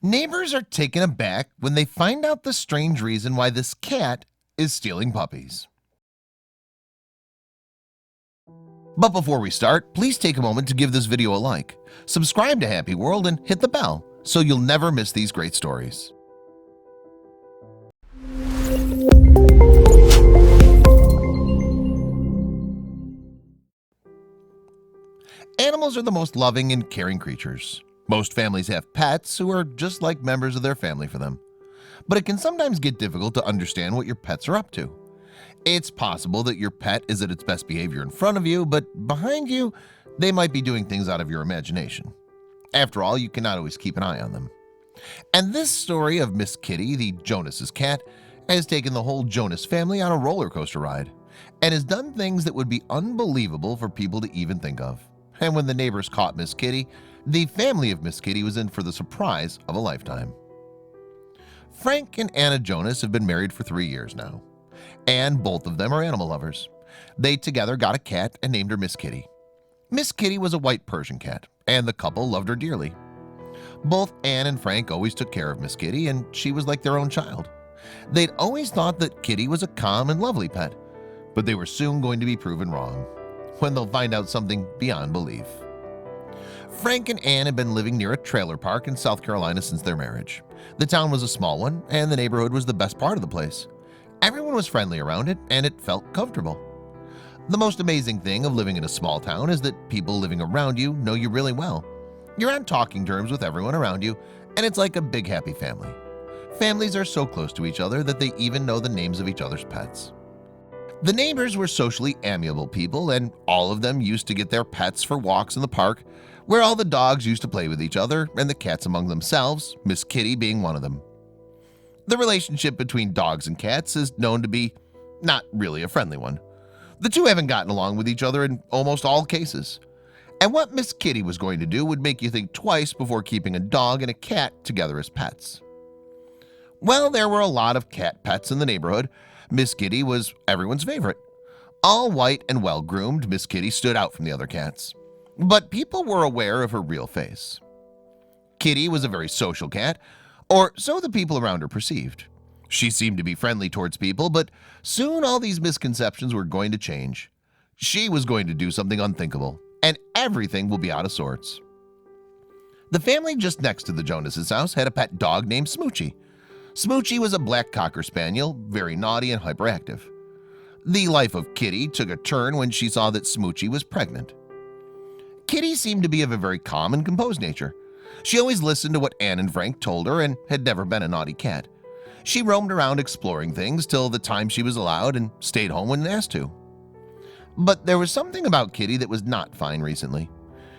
Neighbors are taken aback when they find out the strange reason why this cat is stealing puppies. But before we start, please take a moment to give this video a like, subscribe to Happy World, and hit the bell so you'll never miss these great stories. Animals are the most loving and caring creatures. Most families have pets who are just like members of their family for them. But it can sometimes get difficult to understand what your pets are up to. It's possible that your pet is at its best behavior in front of you, but behind you, they might be doing things out of your imagination. After all, you cannot always keep an eye on them. And this story of Miss Kitty, the Jonas's cat, has taken the whole Jonas family on a roller coaster ride and has done things that would be unbelievable for people to even think of. And when the neighbors caught Miss Kitty, the family of Miss Kitty was in for the surprise of a lifetime. Frank and Anna Jonas have been married for 3 years now, and both of them are animal lovers. They together got a cat and named her Miss Kitty. Miss Kitty was a white Persian cat, and the couple loved her dearly. Both Ann and Frank always took care of Miss Kitty, and she was like their own child. They'd always thought that Kitty was a calm and lovely pet, but they were soon going to be proven wrong when they'll find out something beyond belief. Frank and Ann had been living near a trailer park in South Carolina since their marriage. The town was a small one, and the neighborhood was the best part of the place. Everyone was friendly around it, and it felt comfortable. The most amazing thing of living in a small town is that people living around you know you really well. You're on talking terms with everyone around you, and it's like a big happy family. Families are so close to each other that they even know the names of each other's pets. The neighbors were socially amiable people, and all of them used to get their pets for walks in the park, where all the dogs used to play with each other and the cats among themselves, Miss Kitty being one of them. The relationship between dogs and cats is known to be not really a friendly one. The two haven't gotten along with each other in almost all cases. And what Miss Kitty was going to do would make you think twice before keeping a dog and a cat together as pets. Well, there were a lot of cat pets in the neighborhood. Miss Kitty was everyone's favorite. All white and well-groomed, Miss Kitty stood out from the other cats. But people were aware of her real face. Kitty was a very social cat, or so the people around her perceived. She seemed to be friendly towards people, but soon all these misconceptions were going to change. She was going to do something unthinkable, and everything will be out of sorts. The family just next to the Jonas's house had a pet dog named Smoochie. Smoochie was a black cocker spaniel, very naughty and hyperactive. The life of Kitty took a turn when she saw that Smoochie was pregnant. Kitty seemed to be of a very calm and composed nature. She always listened to what Ann and Frank told her and had never been a naughty cat. She roamed around exploring things till the time she was allowed and stayed home when asked to. But there was something about Kitty that was not fine recently.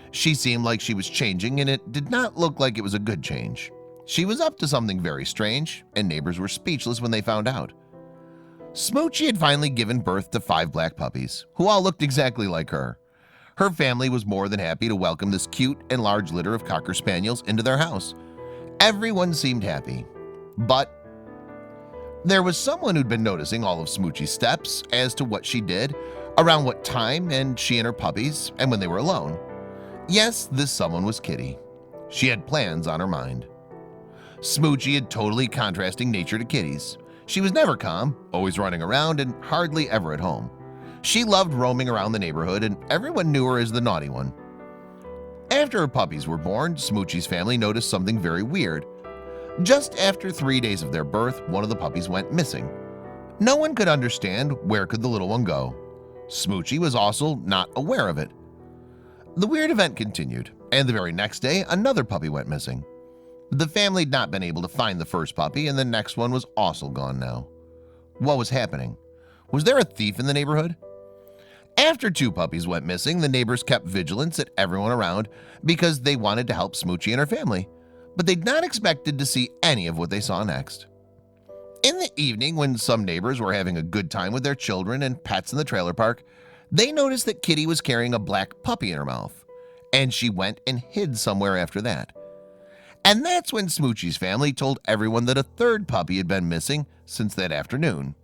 She seemed like she was changing, and it did not look like it was a good change. She was up to something very strange, and neighbors were speechless when they found out. Smoochie had finally given birth to 5 black puppies, who all looked exactly like her. Her family was more than happy to welcome this cute and large litter of cocker spaniels into their house. Everyone seemed happy, but there was someone who'd been noticing all of Smoochie's steps as to what she did, around what time, and she and her puppies, and when they were alone. Yes, this someone was Kitty. She had plans on her mind. Smoochie had totally contrasting nature to Kitty's. She was never calm, always running around, and hardly ever at home. She loved roaming around the neighborhood, and everyone knew her as the naughty one. After her puppies were born, Smoochie's family noticed something very weird. Just after 3 days of their birth, one of the puppies went missing. No one could understand where could the little one go. Smoochie was also not aware of it. The weird event continued, and the very next day, another puppy went missing. The family had not been able to find the first puppy, and the next one was also gone now. What was happening? Was there a thief in the neighborhood? After 2 puppies went missing, the neighbors kept vigilance at everyone around because they wanted to help Smoochie and her family, but they'd not expected to see any of what they saw next. In the evening, when some neighbors were having a good time with their children and pets in the trailer park, they noticed that Kitty was carrying a black puppy in her mouth, and she went and hid somewhere after that. And that's when Smoochie's family told everyone that a 3rd puppy had been missing since that afternoon.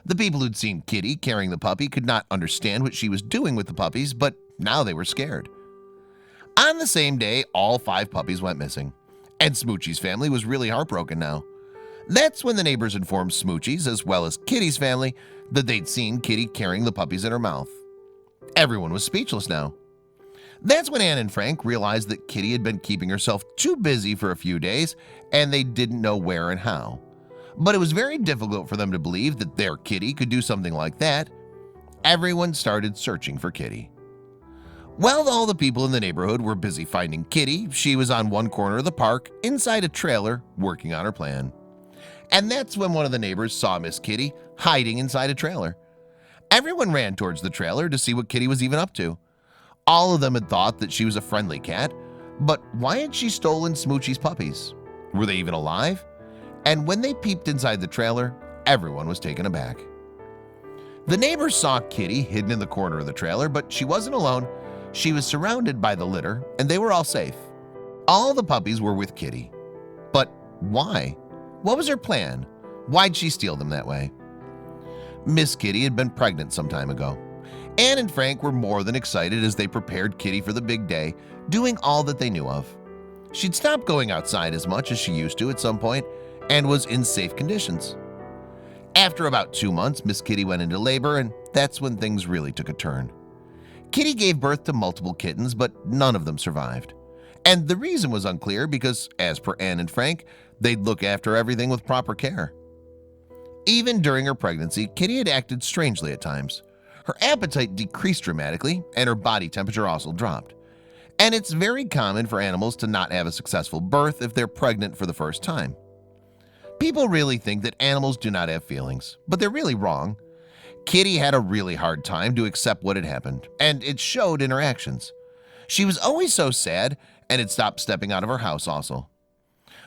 The people who'd seen Kitty carrying the puppy could not understand what she was doing with the puppies, but now they were scared. On the same day, all 5 puppies went missing. And Smoochie's family was really heartbroken now. That's when the neighbors informed Smoochie's as well as Kitty's family that they'd seen Kitty carrying the puppies in her mouth. Everyone was speechless now. That's when Ann and Frank realized that Kitty had been keeping herself too busy for a few days and they didn't know where and how. But it was very difficult for them to believe that their Kitty could do something like that. Everyone started searching for Kitty. While all the people in the neighborhood were busy finding Kitty, she was on one corner of the park inside a trailer working on her plan. And that's when one of the neighbors saw Miss Kitty hiding inside a trailer. Everyone ran towards the trailer to see what Kitty was even up to. All of them had thought that she was a friendly cat, but why had she stolen Smoochie's puppies? Were they even alive? And when they peeped inside the trailer, everyone was taken aback. The neighbors saw Kitty hidden in the corner of the trailer, but she wasn't alone. She was surrounded by the litter, and they were all safe. All the puppies were with Kitty. But why? What was her plan? Why'd she steal them that way? Miss Kitty had been pregnant some time ago. Ann and Frank were more than excited as they prepared Kitty for the big day, doing all that they knew of. She'd stopped going outside as much as she used to at some point and was in safe conditions. After about 2 months, Miss Kitty went into labor, and that's when things really took a turn. Kitty gave birth to multiple kittens, but none of them survived. And the reason was unclear because, as per Ann and Frank, they'd look after everything with proper care. Even during her pregnancy, Kitty had acted strangely at times. Her appetite decreased dramatically, and her body temperature also dropped. And it's very common for animals to not have a successful birth if they're pregnant for the first time. People really think that animals do not have feelings, but they're really wrong. Kitty had a really hard time to accept what had happened, and it showed in her actions. She was always so sad and had stopped stepping out of her house also.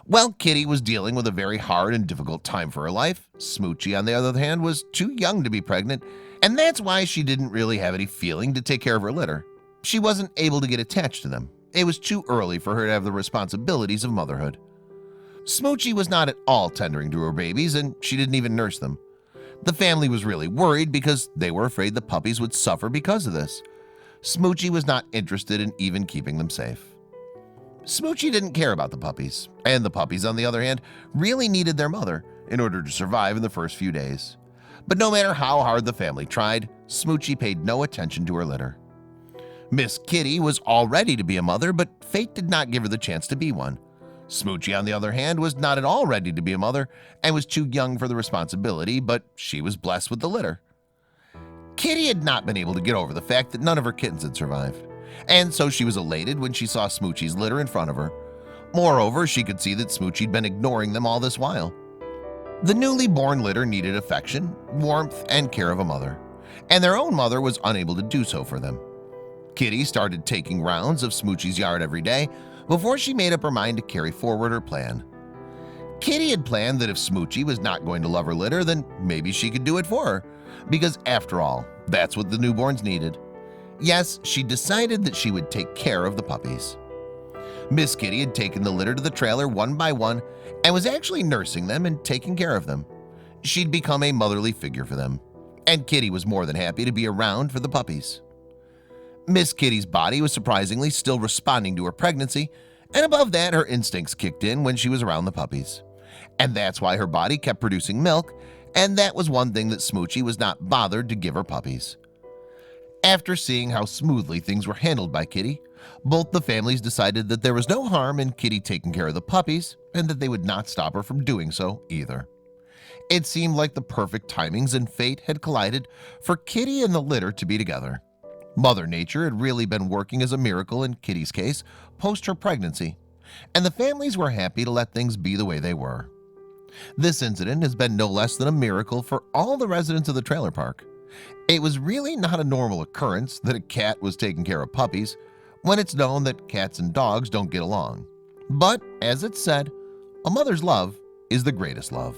While Kitty was dealing with a very hard and difficult time for her life, Smoochie, on the other hand, was too young to be pregnant, and that's why she didn't really have any feeling to take care of her litter. She wasn't able to get attached to them. It was too early for her to have the responsibilities of motherhood. Smoochie was not at all tendering to her babies, and she didn't even nurse them. The family was really worried because they were afraid the puppies would suffer because of this. Smoochie was not interested in even keeping them safe. Smoochie didn't care about the puppies, and the puppies, on the other hand, really needed their mother in order to survive in the first few days. But no matter how hard the family tried, Smoochie paid no attention to her litter. Miss Kitty was all ready to be a mother, but fate did not give her the chance to be one. Smoochie, on the other hand, was not at all ready to be a mother and was too young for the responsibility, but she was blessed with the litter. Kitty had not been able to get over the fact that none of her kittens had survived, and so she was elated when she saw Smoochie's litter in front of her. Moreover, she could see that Smoochie'd been ignoring them all this while. The newly born litter needed affection, warmth, and care of a mother, and their own mother was unable to do so for them. Kitty started taking rounds of Smoochie's yard every day before she made up her mind to carry forward her plan. Kitty had planned that if Smoochie was not going to love her litter, then maybe she could do it for her, because after all, that's what the newborns needed. Yes, she decided that she would take care of the puppies. Miss Kitty had taken the litter to the trailer one by one and was actually nursing them and taking care of them. She'd become a motherly figure for them, and Kitty was more than happy to be around for the puppies. Miss Kitty's body was surprisingly still responding to her pregnancy, and above that, her instincts kicked in when she was around the puppies. And that's why her body kept producing milk, and that was one thing that Smoochie was not bothered to give her puppies. After seeing how smoothly things were handled by Kitty, both the families decided that there was no harm in Kitty taking care of the puppies and that they would not stop her from doing so either. It seemed like the perfect timings and fate had collided for Kitty and the litter to be together. Mother Nature had really been working as a miracle in Kitty's case post her pregnancy, and the families were happy to let things be the way they were. This incident has been no less than a miracle for all the residents of the trailer park. It was really not a normal occurrence that a cat was taking care of puppies when it's known that cats and dogs don't get along. But as it's said, a mother's love is the greatest love.